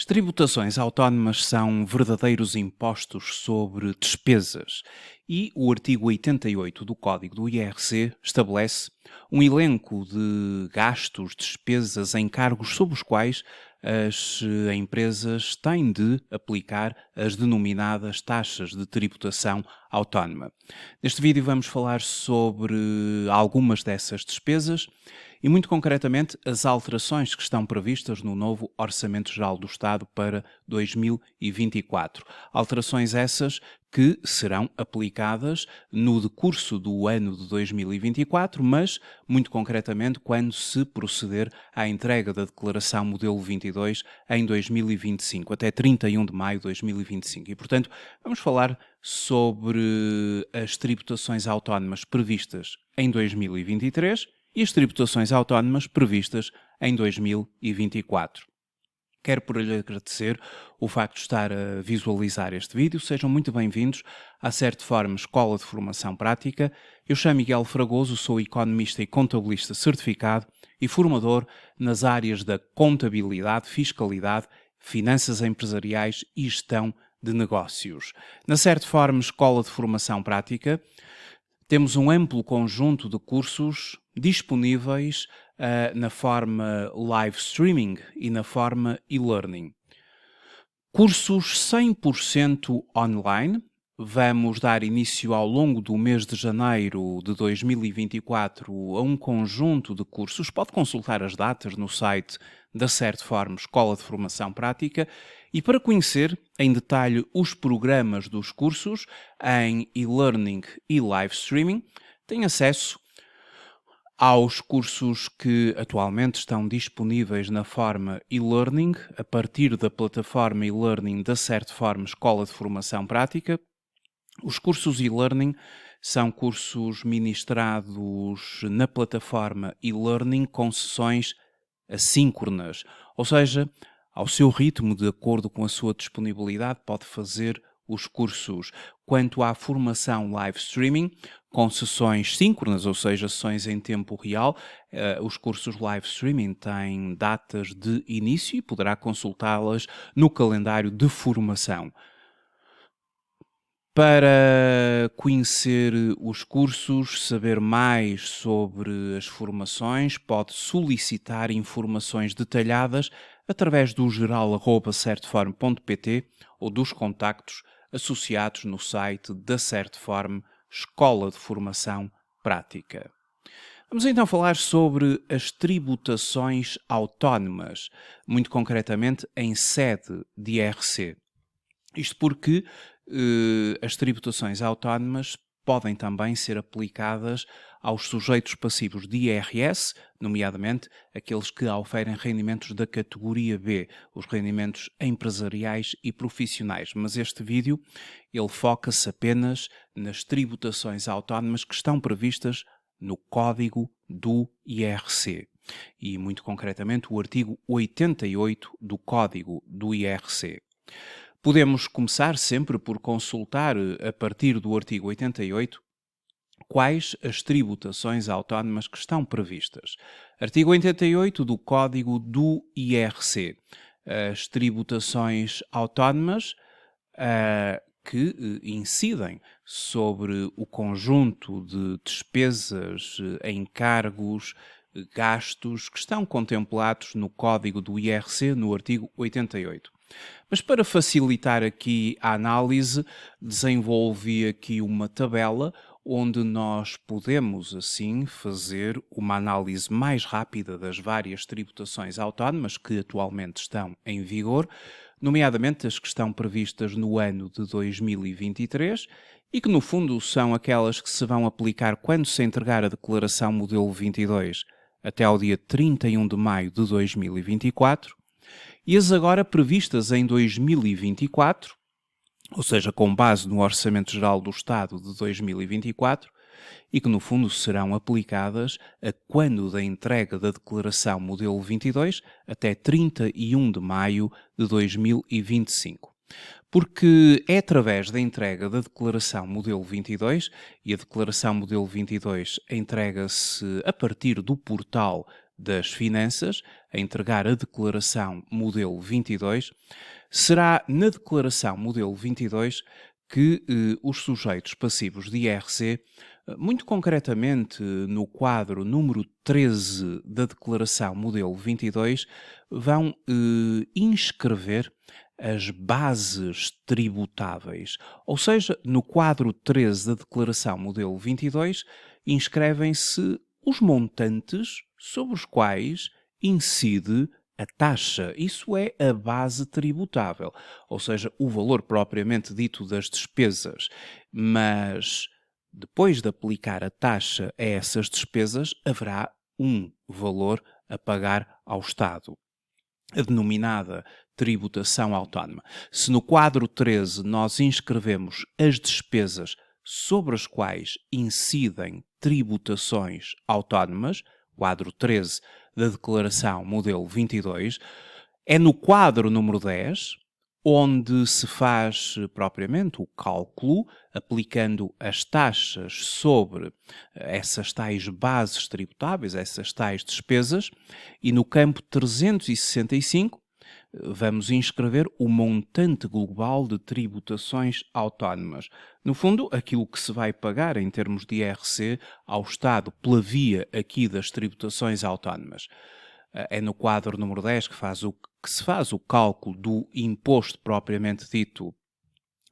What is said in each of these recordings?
As tributações autónomas são verdadeiros impostos sobre despesas e o artigo 88 do Código do IRC estabelece um elenco de gastos, despesas, encargos sobre os quais as empresas têm de aplicar as denominadas taxas de tributação autónoma. Neste vídeo vamos falar sobre algumas dessas despesas e, muito concretamente, as alterações que estão previstas no novo Orçamento Geral do Estado para 2024. Alterações essas que serão aplicadas no decurso do ano de 2024, mas, muito concretamente, quando se proceder à entrega da Declaração Modelo 22 em 2025, até 31 de maio de 2025. E, portanto, vamos falar sobre as tributações autónomas previstas em 2023 e as tributações autónomas previstas em 2024. Quero por lhe agradecer o facto de estar a visualizar este vídeo. Sejam muito bem-vindos à Certform Escola de Formação Prática. Eu chamo Miguel Fragoso, sou economista e contabilista certificado e formador nas áreas da contabilidade, fiscalidade, finanças empresariais e gestão de negócios. Na Certform Escola de Formação Prática temos um amplo conjunto de cursos disponíveis na forma live streaming e na forma e-learning. Cursos 100% online. Vamos dar início ao longo do mês de janeiro de 2024 a um conjunto de cursos. Pode consultar as datas no site da Certform Escola de Formação Prática e para conhecer em detalhe os programas dos cursos em e-learning e live streaming, tem acesso aos cursos que atualmente estão disponíveis na forma e-learning, a partir da plataforma e-learning da Certform Escola de Formação Prática. Os cursos e-learning são cursos ministrados na plataforma e-learning com sessões assíncronas, ou seja, ao seu ritmo, de acordo com a sua disponibilidade, pode fazer os cursos. Quanto à formação live streaming, com sessões síncronas, ou seja, sessões em tempo real, os cursos live streaming têm datas de início e poderá consultá-las no calendário de formação. Para conhecer os cursos, saber mais sobre as formações, pode solicitar informações detalhadas através do geral@certform.pt ou dos contactos associados no site da Certform Escola de Formação Prática. Vamos então falar sobre as tributações autónomas, muito concretamente em sede de IRC. Isto porque as tributações autónomas podem também ser aplicadas aos sujeitos passivos de IRS, nomeadamente aqueles que oferem rendimentos da categoria B, os rendimentos empresariais e profissionais. Mas este vídeo, ele foca-se apenas nas tributações autónomas que estão previstas no Código do IRC. E, muito concretamente, o artigo 88 do Código do IRC. Podemos começar sempre por consultar, a partir do artigo 88, quais as tributações autónomas que estão previstas. Artigo 88 do Código do IRC. As tributações autónomas que incidem sobre o conjunto de despesas, encargos, gastos que estão contemplados no Código do IRC no artigo 88. Mas para facilitar aqui a análise, desenvolvi aqui uma tabela onde nós podemos, assim, fazer uma análise mais rápida das várias tributações autónomas que atualmente estão em vigor, nomeadamente as que estão previstas no ano de 2023 e que, no fundo, são aquelas que se vão aplicar quando se entregar a Declaração Modelo 22 até ao dia 31 de maio de 2024, e as agora previstas em 2024, ou seja, com base no Orçamento Geral do Estado de 2024, e que no fundo serão aplicadas a quando da entrega da Declaração Modelo 22 até 31 de maio de 2025. Porque é através da entrega da Declaração Modelo 22, e a Declaração Modelo 22 entrega-se a partir do portal das Finanças a entregar a declaração modelo 22, será na declaração modelo 22 que os sujeitos passivos de IRC, muito concretamente no quadro número 13 da declaração modelo 22, vão inscrever as bases tributáveis. Ou seja, no quadro 13 da declaração modelo 22, inscrevem-se os montantes sobre os quais incide a taxa. Isso é a base tributável, ou seja, o valor propriamente dito das despesas. Mas depois de aplicar a taxa a essas despesas, haverá um valor a pagar ao Estado, a denominada tributação autónoma. Se no quadro 13 nós inscrevemos as despesas sobre as quais incidem tributações autónomas, quadro 13 da declaração modelo 22, é no quadro número 10 onde se faz propriamente o cálculo, aplicando as taxas sobre essas tais bases tributáveis, essas tais despesas, e no campo 365 vamos inscrever o montante global de tributações autónomas. No fundo, aquilo que se vai pagar em termos de IRC ao Estado pela via aqui das tributações autónomas. É no quadro número 10 que se faz o cálculo do imposto propriamente dito.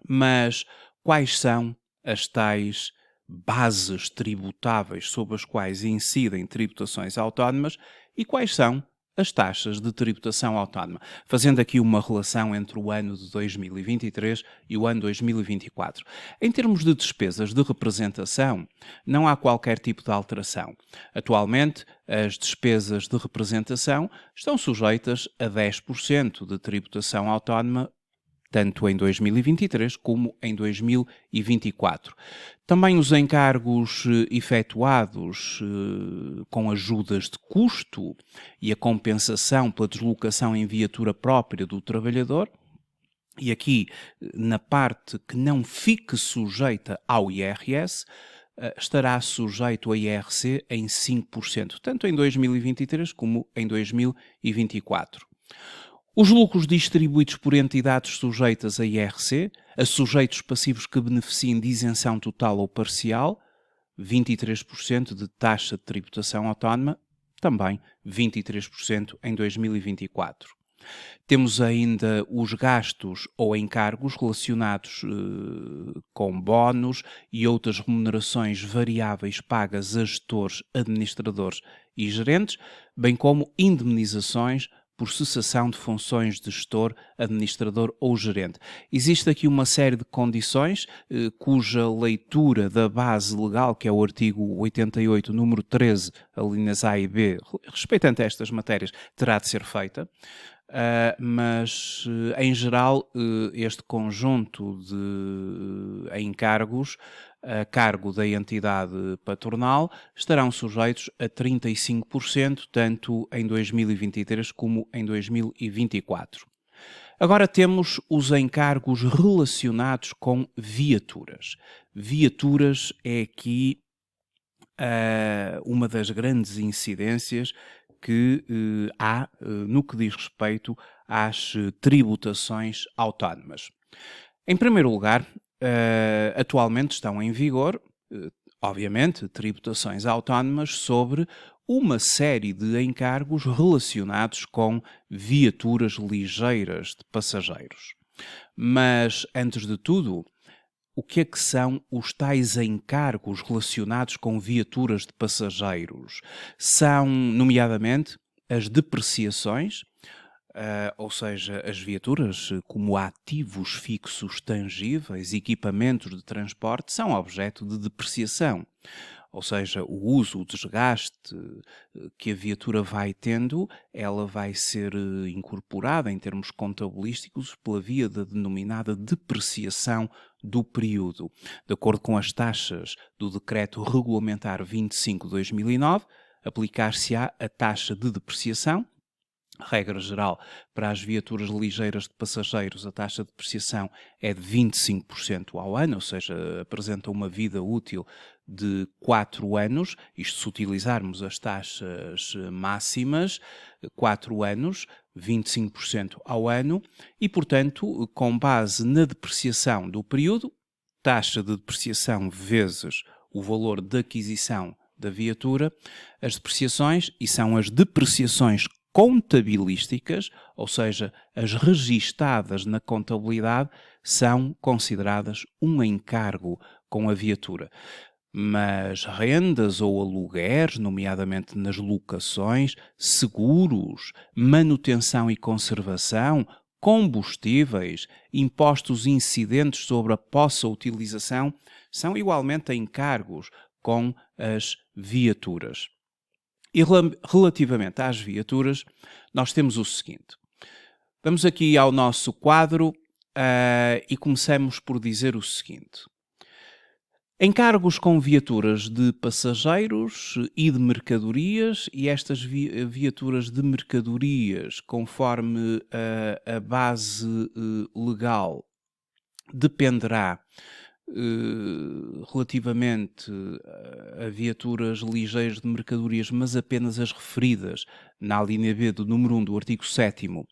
Mas quais são as tais bases tributáveis sobre as quais incidem tributações autónomas e quais são as taxas de tributação autónoma, fazendo aqui uma relação entre o ano de 2023 e o ano 2024. Em termos de despesas de representação, não há qualquer tipo de alteração. Atualmente, as despesas de representação estão sujeitas a 10% de tributação autónoma, tanto em 2023 como em 2024. Também os encargos efetuados com ajudas de custo e a compensação pela deslocação em viatura própria do trabalhador, e aqui na parte que não fique sujeita ao IRS, estará sujeito a IRC em 5%, tanto em 2023 como em 2024. Os lucros distribuídos por entidades sujeitas a IRC, a sujeitos passivos que beneficiem de isenção total ou parcial, 23% de taxa de tributação autónoma, também 23% em 2024. Temos ainda os gastos ou encargos relacionados com bónus e outras remunerações variáveis pagas a gestores, administradores e gerentes, bem como indemnizações por cessação de funções de gestor, administrador ou gerente. Existe aqui uma série de condições cuja leitura da base legal, que é o artigo 88, número 13, alíneas A e B, respeitante a estas matérias, terá de ser feita. Mas, em geral, este conjunto de encargos a cargo da entidade patronal estarão sujeitos a 35%, tanto em 2023 como em 2024. Agora temos os encargos relacionados com viaturas. Viaturas é aqui uma das grandes incidências que há no que diz respeito às tributações autónomas. Em primeiro lugar, atualmente estão em vigor, obviamente, tributações autónomas sobre uma série de encargos relacionados com viaturas ligeiras de passageiros. Mas, antes de tudo, o que é que são os tais encargos relacionados com viaturas de passageiros? São, nomeadamente, as depreciações, ou seja, as viaturas como ativos fixos tangíveis, equipamentos de transporte, são objeto de depreciação. Ou seja, o uso, o desgaste que a viatura vai tendo, ela vai ser incorporada em termos contabilísticos pela via da denominada depreciação do período. De acordo com as taxas do Decreto Regulamentar 25/2009, aplicar-se-á a taxa de depreciação Regra geral, para as viaturas ligeiras de passageiros, a taxa de depreciação é de 25% ao ano, ou seja, apresenta uma vida útil de 4 anos, isto se utilizarmos as taxas máximas, 4 anos, 25% ao ano, e, portanto, com base na depreciação do período, taxa de depreciação vezes o valor de aquisição da viatura, as depreciações, e são as depreciações contabilísticas, ou seja, as registadas na contabilidade, são consideradas um encargo com a viatura. Mas rendas ou alugueres, nomeadamente nas locações, seguros, manutenção e conservação, combustíveis, impostos incidentes sobre a posse ou utilização, são igualmente encargos com as viaturas. E relativamente às viaturas, nós temos o seguinte. Vamos aqui ao nosso quadro e começamos por dizer o seguinte. Encargos com viaturas de passageiros e de mercadorias, e estas viaturas de mercadorias, conforme a base legal, dependerá relativamente a viaturas ligeiras de mercadorias, mas apenas as referidas na linha B do número 1 do artigo 7º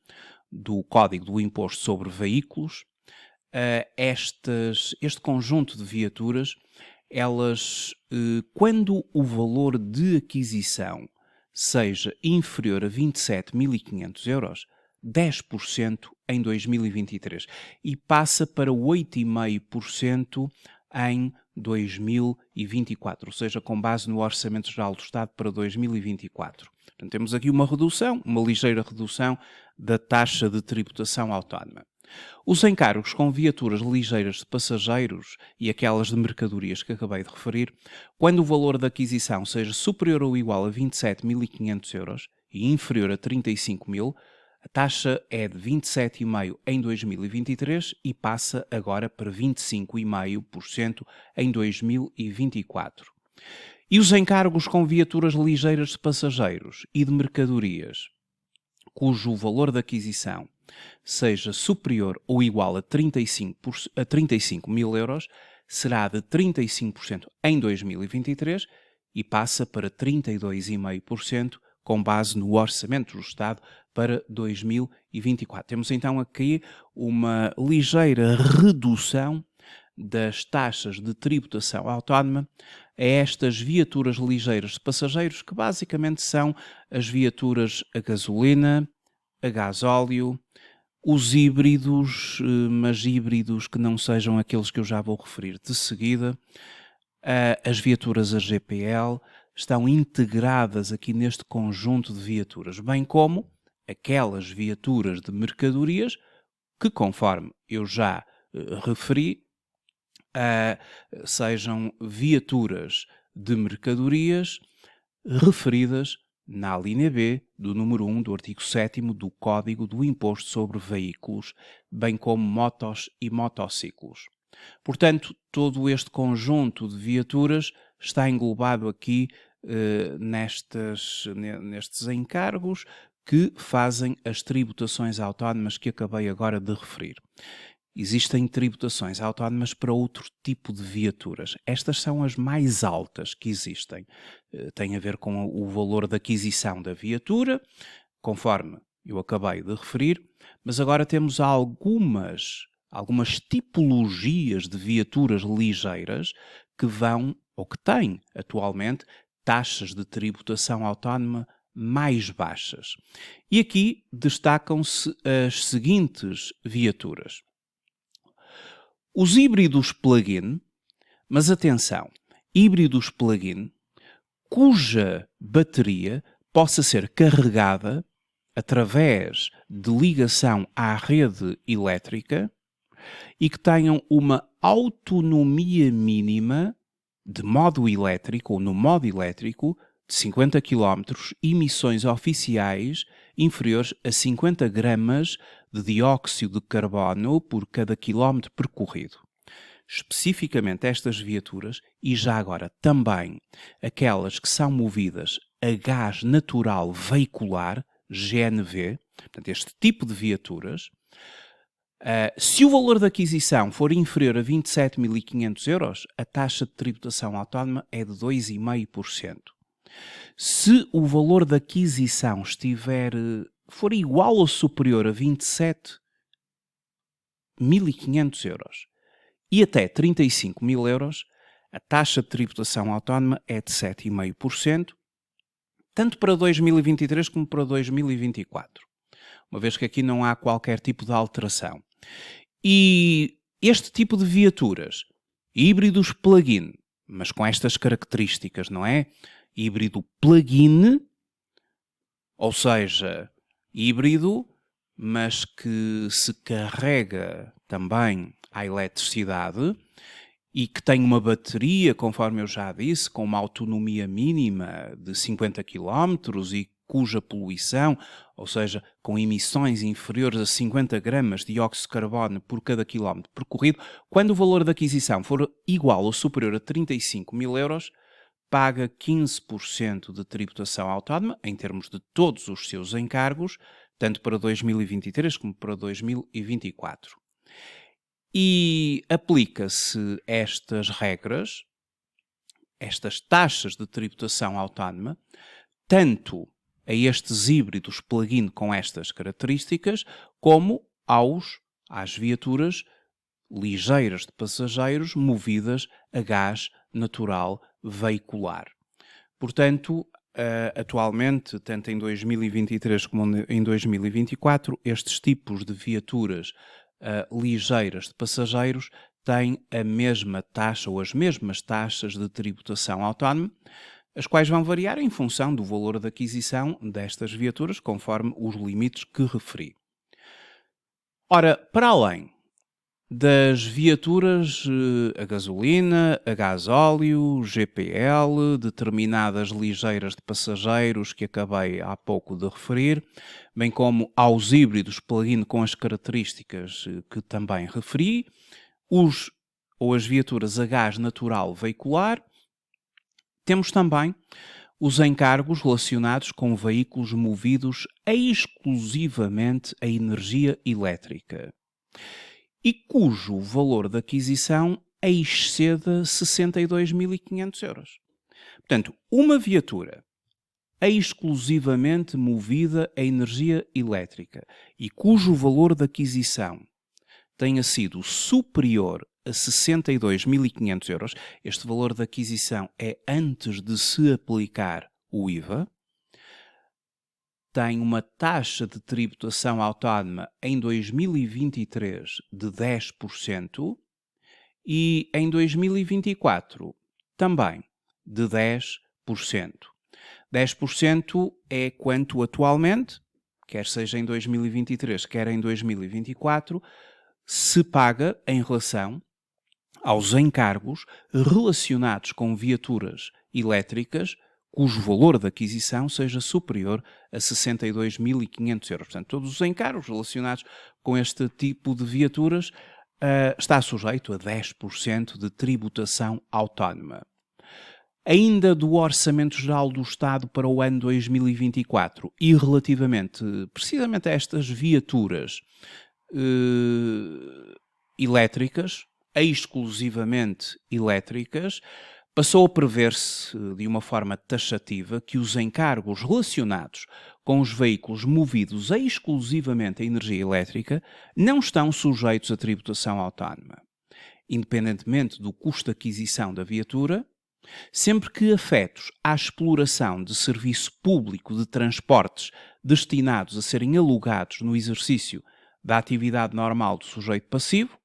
do Código do Imposto sobre Veículos. Este conjunto de viaturas, elas, quando o valor de aquisição seja inferior a 27.500 euros, 10% em 2023 e passa para 8,5% em 2024, ou seja, com base no Orçamento Geral do Estado para 2024. Portanto, temos aqui uma redução, uma ligeira redução da taxa de tributação autónoma. Os encargos com viaturas ligeiras de passageiros e aquelas de mercadorias que acabei de referir, quando o valor da aquisição seja superior ou igual a 27.500 euros e inferior a 35.000, a taxa é de 27,5% em 2023 e passa agora para 25,5% em 2024. E os encargos com viaturas ligeiras de passageiros e de mercadorias, cujo valor de aquisição seja superior ou igual a 35.000 euros, será de 35% em 2023 e passa para 32,5% com base no Orçamento do Estado para 2024. Temos então aqui uma ligeira redução das taxas de tributação autónoma a estas viaturas ligeiras de passageiros, que basicamente são as viaturas a gasolina, a gasóleo, os híbridos, mas híbridos que não sejam aqueles que eu já vou referir de seguida, as viaturas a GPL, estão integradas aqui neste conjunto de viaturas, bem como aquelas viaturas de mercadorias que, conforme eu já referi, sejam viaturas de mercadorias referidas na linha B do número 1 do artigo 7º do Código do Imposto sobre Veículos, bem como motos e motociclos. Portanto, todo este conjunto de viaturas está englobado aqui nestes encargos que fazem as tributações autónomas que acabei agora de referir. Existem tributações autónomas para outro tipo de viaturas. Estas são as mais altas que existem. Tem a ver com o valor de aquisição da viatura, conforme eu acabei de referir, mas agora temos algumas tipologias de viaturas ligeiras que vão, ou que têm atualmente, taxas de tributação autónoma mais baixas. E aqui destacam-se as seguintes viaturas. Os híbridos plug-in, mas atenção, híbridos plug-in cuja bateria possa ser carregada através de ligação à rede elétrica e que tenham uma autonomia mínima de modo elétrico ou no modo elétrico de 50 km, emissões oficiais inferiores a 50 gramas de dióxido de carbono por cada quilómetro percorrido. Especificamente estas viaturas, e já agora também aquelas que são movidas a gás natural veicular, GNV, portanto, este tipo de viaturas, se o valor da aquisição for inferior a 27.500 euros, a taxa de tributação autónoma é de 2,5%. Se o valor da aquisição for igual ou superior a 27.500 euros e até 35.000 euros, a taxa de tributação autónoma é de 7,5%, tanto para 2023 como para 2024, uma vez que aqui não há qualquer tipo de alteração. E este tipo de viaturas, híbridos plug-in, mas com estas características, não é? Híbrido plug-in, ou seja, híbrido, mas que se carrega também à eletricidade e que tem uma bateria, conforme eu já disse, com uma autonomia mínima de 50 km e cuja poluição, ou seja, com emissões inferiores a 50 gramas de dióxido de carbono por cada quilómetro percorrido, quando o valor da aquisição for igual ou superior a 35.000 euros, paga 15% de tributação autónoma, em termos de todos os seus encargos, tanto para 2023 como para 2024. E aplica-se estas regras, estas taxas de tributação autónoma, tanto a estes híbridos plug-in com estas características, como às viaturas ligeiras de passageiros movidas a gás natural veicular. Portanto, atualmente, tanto em 2023 como em 2024, estes tipos de viaturas ligeiras de passageiros têm a mesma taxa ou as mesmas taxas de tributação autónoma, as quais vão variar em função do valor de aquisição destas viaturas, conforme os limites que referi. Ora, para além das viaturas a gasolina, a gasóleo, GPL, determinadas ligeiras de passageiros que acabei há pouco de referir, bem como aos híbridos plug-in com as características que também referi, as viaturas a gás natural veicular, temos também os encargos relacionados com veículos movidos exclusivamente a energia elétrica e cujo valor de aquisição exceda 62.500 euros. Portanto, uma viatura exclusivamente movida a energia elétrica e cujo valor de aquisição tenha sido superior a 62.500 euros, este valor de aquisição é antes de se aplicar o IVA, tem uma taxa de tributação autónoma em 2023 de 10% e em 2024 também de 10%. 10% é quanto atualmente, quer seja em 2023, quer em 2024, se paga em relação aos encargos relacionados com viaturas elétricas cujo valor de aquisição seja superior a 62.500 euros. Portanto, todos os encargos relacionados com este tipo de viaturas está sujeito a 10% de tributação autónoma. Ainda do Orçamento Geral do Estado para o ano 2024 e relativamente precisamente a estas viaturas elétricas, exclusivamente elétricas, passou a prever-se de uma forma taxativa que os encargos relacionados com os veículos movidos exclusivamente a energia elétrica não estão sujeitos a tributação autónoma, independentemente do custo de aquisição da viatura, sempre que afetos à exploração de serviço público de transportes destinados a serem alugados no exercício da atividade normal do sujeito passivo,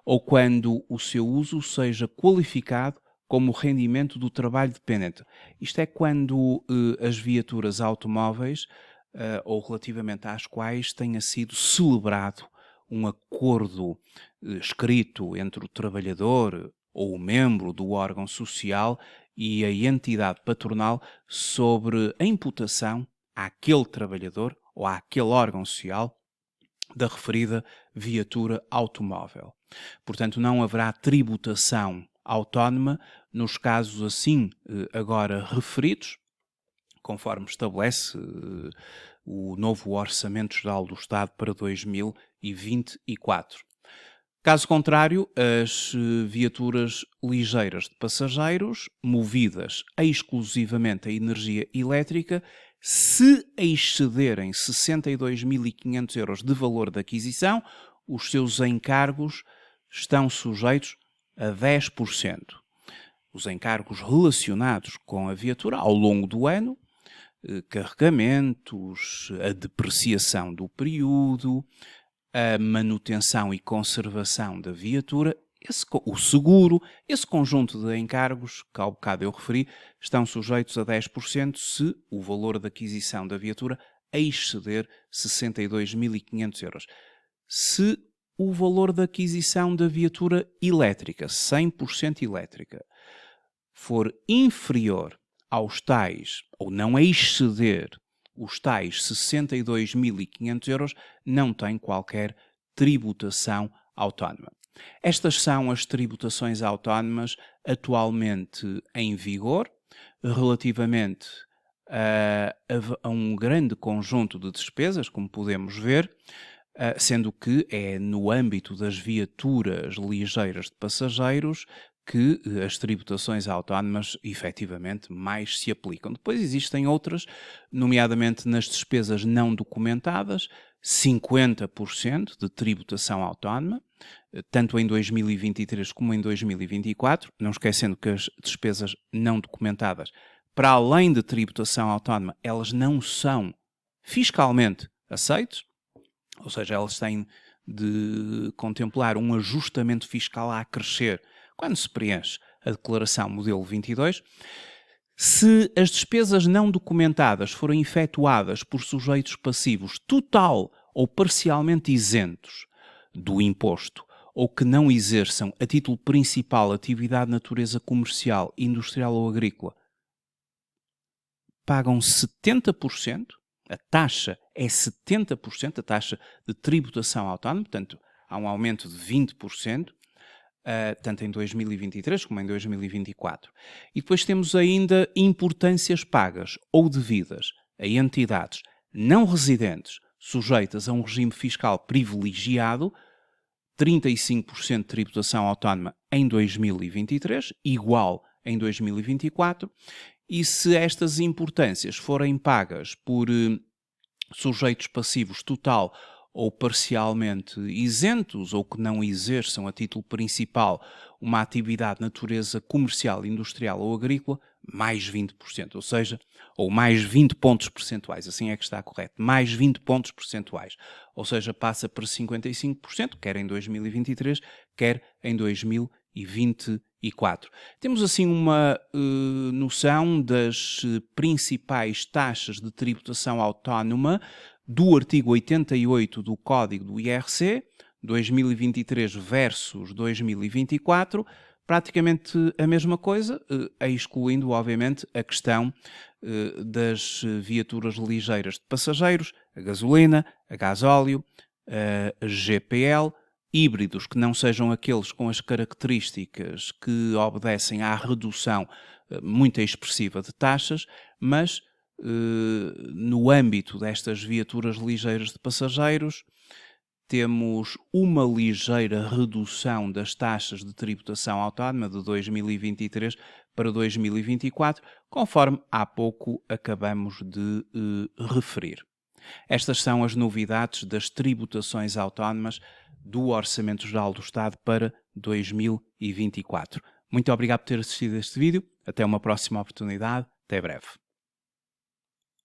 ou quando o seu uso seja qualificado como rendimento do trabalho dependente. Isto é quando as viaturas automóveis, ou relativamente às quais tenha sido celebrado um acordo escrito entre o trabalhador ou o membro do órgão social e a entidade patronal sobre a imputação àquele trabalhador ou àquele órgão social da referida viatura automóvel. Portanto, não haverá tributação autónoma nos casos assim agora referidos, conforme estabelece o novo Orçamento Geral do Estado para 2024. Caso contrário, as viaturas ligeiras de passageiros, movidas exclusivamente a energia elétrica, se excederem 62.500 euros de valor de aquisição, os seus encargos estão sujeitos a 10%. Os encargos relacionados com a viatura ao longo do ano, carregamentos, a depreciação do período, a manutenção e conservação da viatura, o seguro, esse conjunto de encargos que ao bocado eu referi, estão sujeitos a 10% se o valor de aquisição da viatura exceder 62.500 euros. Se o valor de aquisição da viatura elétrica, 100% elétrica, for inferior aos tais, ou não exceder os tais 62.500 euros, não tem qualquer tributação autónoma. Estas são as tributações autónomas atualmente em vigor, relativamente a um grande conjunto de despesas, como podemos ver, sendo que é no âmbito das viaturas ligeiras de passageiros que as tributações autónomas efetivamente mais se aplicam. Depois existem outras, nomeadamente nas despesas não documentadas, 50% de tributação autónoma, tanto em 2023 como em 2024, não esquecendo que as despesas não documentadas, para além de tributação autónoma, elas não são fiscalmente aceitas, ou seja, elas têm de contemplar um ajustamento fiscal a crescer quando se preenche a declaração modelo 22, se as despesas não documentadas forem efetuadas por sujeitos passivos total ou parcialmente isentos do imposto ou que não exerçam a título principal atividade de natureza comercial, industrial ou agrícola, pagam 70%, a taxa é 70%, a taxa de tributação autónoma, portanto há um aumento de 20%, tanto em 2023 como em 2024. E depois temos ainda importâncias pagas ou devidas a entidades não residentes sujeitas a um regime fiscal privilegiado, 35% de tributação autónoma em 2023, igual em 2024, e se estas importâncias forem pagas por sujeitos passivos total ou parcialmente isentos ou que não exerçam a título principal uma atividade de natureza comercial, industrial ou agrícola, mais 20%, ou seja, ou mais 20 pontos percentuais, assim é que está correto, mais 20 pontos percentuais, ou seja, passa para 55%, quer em 2023, quer em 2024. Temos assim uma noção das principais taxas de tributação autónoma do artigo 88 do Código do IRC, 2023 versus 2024, praticamente a mesma coisa, excluindo, obviamente, a questão das viaturas ligeiras de passageiros, a gasolina, a gasóleo, a GPL, híbridos que não sejam aqueles com as características que obedecem à redução muito expressiva de taxas, mas no âmbito destas viaturas ligeiras de passageiros, temos uma ligeira redução das taxas de tributação autónoma de 2023 para 2024, conforme há pouco acabamos de referir. Estas são as novidades das tributações autónomas do Orçamento Geral do Estado para 2024. Muito obrigado por ter assistido a este vídeo. Até uma próxima oportunidade. Até breve.